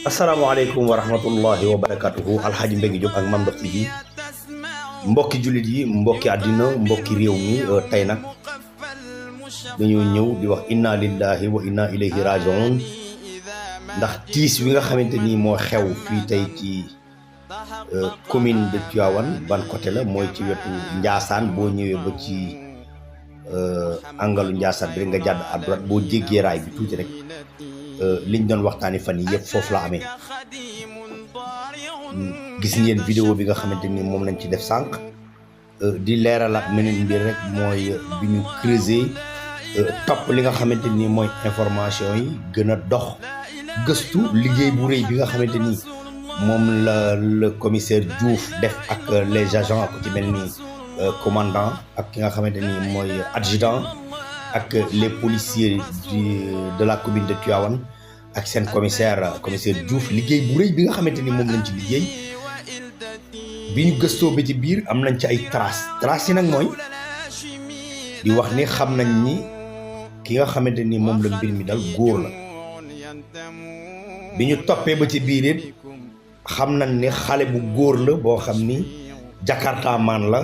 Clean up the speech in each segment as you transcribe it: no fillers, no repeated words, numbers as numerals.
asalaamaaleykum wa rahmatullahi wa barakatuhu alxaaji Mbengue Diop ak Mame Ndokh TV mbokki jullit yi mbokki àddina mbokki réew mi tey nag dañoo ñëw di wax inna lillahi wa inna ilayhi rajiun ndax tiis wi nga xamante ni moo xew fii tey ci commune de Tivaouane ban côté la mooy ci wetu Ndiassane boo ñëwee ba ci angalu Ndiassane bi rek nga jàdd à droite boo jéggee raay bi tuuti rek liñ doon waxtaani fan yi yëpp foofu la amee gis ngeen vidéo bi nga xamante ni moom lañ ci def sànq di leeralaat meneen mbir rek mooy bi ñu creuser topp li nga xamante ni mooy information yi gën a dox gëstu liggéey bu rëy bi nga xamante ni moom la le commissaire Diouf def ak les agents ak ci mel ni commandant ak ki nga xamante ni mooy adjudant ak les policiers de la commune de Tivaouane ak seen commissaire Diouf liggéey bu rëy bi nga xamante ni moom lañ ci liggéey bi ñu gëstoo ba ci biir am nañ ci ay traces yi nag mooy di wax ni xam nañ ni ki nga xamante ni moom la mbir mi dal góor la bi ñu toppee ba ci biir it xam nañ ni xale bu góor la boo xam ni jakarta maan la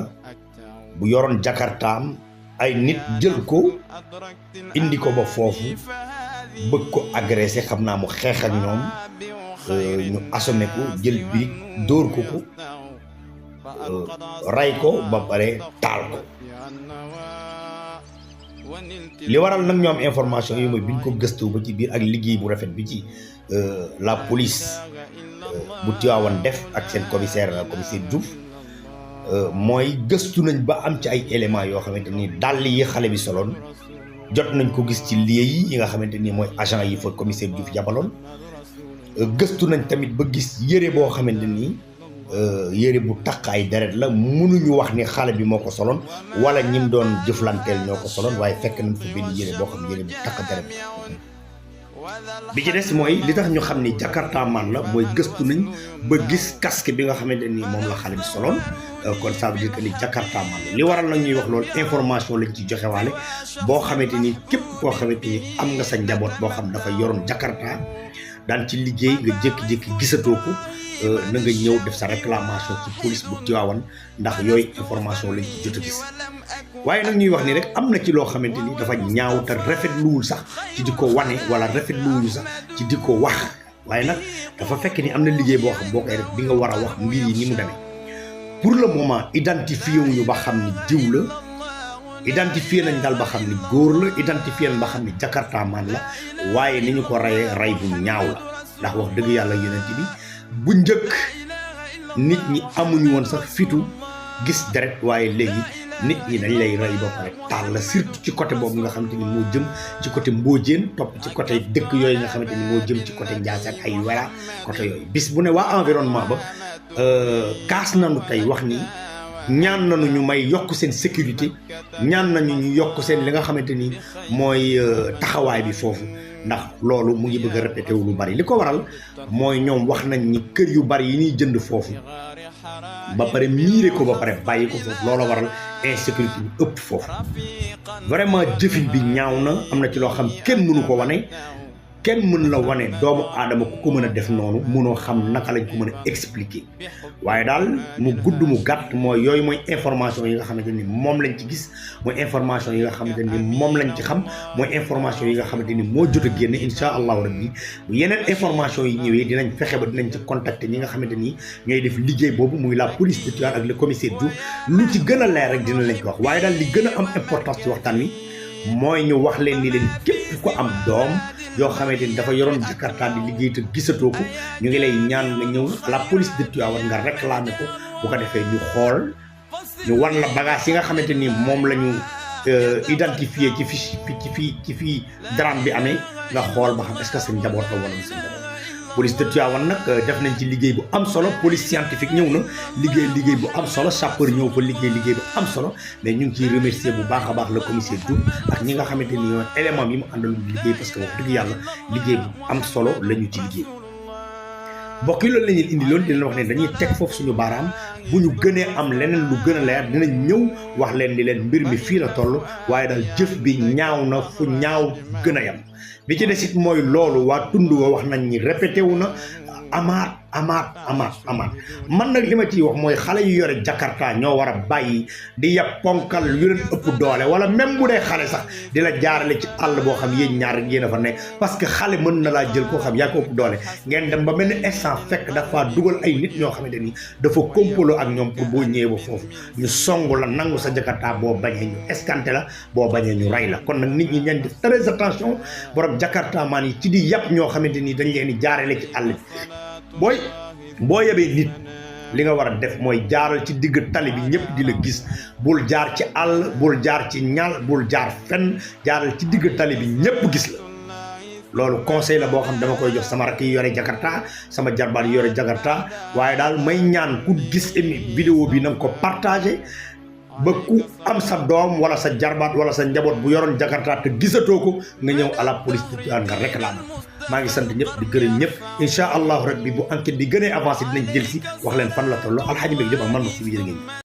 bu yoroon jakartaam ay nit jël ko indi ko ba foofu bëgg ko agressé xam naa mu xeex ak ñoom ñu assommé ko jël birig dóor ko ray ko ba pare taal ko li waral nag ñu am information yi mooy biñ ko gëstu ba ci biir ak liggéey bu rafet bi ci la police bu Tivaouane def ak seen commissaire Diouf mooy gëstu nañ ba am ci ay éléments yoo xamante ni dàll yi xale bi soloon jot nañ ko gis ci lieu yi nga xamante ni mooy agent yi fa commissaire Diouf jabaloon gëstu nañ tamit ba gis yére boo xamante ni yére bu takk ay deret la mënuñu wax ni xale bi moo ko soloon wala ñim doon jëflanteel ñoo ko soloon waaye fekk nañ fa benn yére boo xam yére bu takk deret bi ci des mooy li tax ñu xam ni jakarta man la mooy gëstu nañ ba gis casque bi nga xamante ni moom la xale bi soloon kon ça veut dire que ni jakarta man la li waral nag ñuy wax loolu information lañ ci joxe waale boo xamante ni képp koo xamante ni am nga sa njaboot boo xam dafa yoroon jakarta daan ci liggéey nga jékki-jékki gisatoo ko na nga ñëw def sa réclamation ci police bu Tivaouane ndax yooyu information lañ ci jot a gis waaye nag ñuy wax ni rek am na ci loo xamante ni dafa ñaaw te rafetluwul sax ci di ko wane wala rafetluwul sax ci di ko wax waaye nag dafa fekk ni am na liggéey boo xam boo koy rek bi nga war a wax mbir yi ni mu demee pour le moment identifié wuñu ba xam ni diw la identifié nañ daal ba xam ni góor la identifié nañ ba xam ni jakarta man la waaye ni ñu ko rayee ray bu ñaaw la ndax wax dëgg yàlla yonent bi bu njëkk nit ñi amuñu woon sax fitu gis deret waaye léegi nit ñi dañ lay rey ba pare taal la surtout ci côté boobu nga xamante ni moo jëm ci côté Mbodiène topp ci côté dëkk yooyu nga xamante ni moo jëm ci côté Ndiassane ay wera côté yooyu bis bu ne waa environnement ba kaas nañu tey wax ni ñaan nañu ñu may yokk seen sécurité ñaan nañu ñu yokk seen li nga xamante ni mooy taxawaay bi foofu ndax loolu mu ngi bëgg a répété wu lu bari li ko waral mooy ñoom wax nañ ni kër yu bari yi ñuy jënd foofu ba pare miire ko ba pare bàyyi ko foofu loolu waral insécurité bi ëpp foofu vraiment jëfin bi ñaaw na am na ci loo xam kenn mënu ko wane kenn mën la wane doomu aadama ku ko mën a def noonu mënoo xam naka lañ ko mën a expliquer waaye daal mu gudd mu gàtt mooy yooyu mooy information yi nga xamante ni moom lañ ci gis mooy information yi nga xamante ni moom lañ ci xam mooy information yi nga xamante ni moo jot a génne insha allahu rabbi bu yeneen information yi ñëwee dinañ fexe ba dinañ ci contacter ñi nga xamante ni ñooy def liggéey boobu muy la police de Tivaouane ak le commissaire Diouf lu ci gën a leer rek dina lañ ko wax waaye daal li gën a am importance ci waxtaan wi mooy ñu wax leen ni leen képp ko am doom yoo xamante ni dafa yoroon jakarta di liggéey te gisatoo ko ñu ngi lay ñaan nga ñëw la police de Tivaouane nga réclamer ko bu ko defee ñu xool ñu wan la bagage yi nga xamante ni moom la ñu identifié ci fii drame bi amee nga xool ba xam est-ce que sa njaboot la wala sa njaboot police de Tivaouane nag def nañ ci liggéey bu am solo police scientifique ñëw na liggéey bu am solo sapeur ñëw fa liggéey bu am solo mais ñu ngi ciy remercier bu baax a baax le commissaire Diouf ak ñi nga xamante ni yoon élément yi mu àndaloon liggéey parce que wax dëgg yàlla liggéey bu am solo la ñu ci liggéey mbokk yi loolu la ñuy indi loon dina wax ne dañuy teg foofu suñu baaraam bu ñu gënee am leneen lu gën a leer dinañ ñëw wax leen ni leen mbir mi fii la toll waaye daal jëf bi ñaaw na fu ñaaw gën a yam bi ci des it mooy loolu waa tund wa wax nañ ni répété wu na amaat man nag li ma ciy wax mooy xale yu yore Jakarta ñoo war a bàyyi di yab ponkal yu leen ëpp doole wala même bu dee xale sax di la jaarale ci àll boo xam yéen ñaar yéen a fa ne parce que xale mën na laa jël koo xam yaa ko ëpp doole ngeen dem ba mel ni instant fekk dafa dugal ay nit ñoo xamante ni dafa kompaloo ak ñoom pour boo ñëwee ba foofu ñu songu la nangu sa Jakarta boo bañee ñu escanté la boo bañee ñu rey la kon nag nit ñi ñeen def très attention borom Jakarta maan yi ci di yàpp ñoo xamante ni dañ leen di jaarale ci àll bi boo yebee nit li nga war a def mooy jaaral ci digg tali bi ñëpp di la gis bul jaar ci àll bul jaar ci ñal bul jaar fenn jaaral ci digg tali bi ñëpp gis la loolu conseil la boo xam dama koy jox sama rakk yi yore Jakarta sama jarbaat yi yore Jakarta waaye daal may ñaan ku gis vidéo bi na nga ko partagé ba ku am sa doom wala sa jarbaat wala sa njaboot bu yoroon Jakarta te gisatoo ko nga ñëw à la police de Tivaouane nga réclame maa ngi sant ñëpp di gërëm ñëpp incha allahu rabbi bu enquête bi gënee avancé dinañ jël si wax leen fan la toll Alxaaji Mbégi Jóob ak man ma si bi jërë ngeen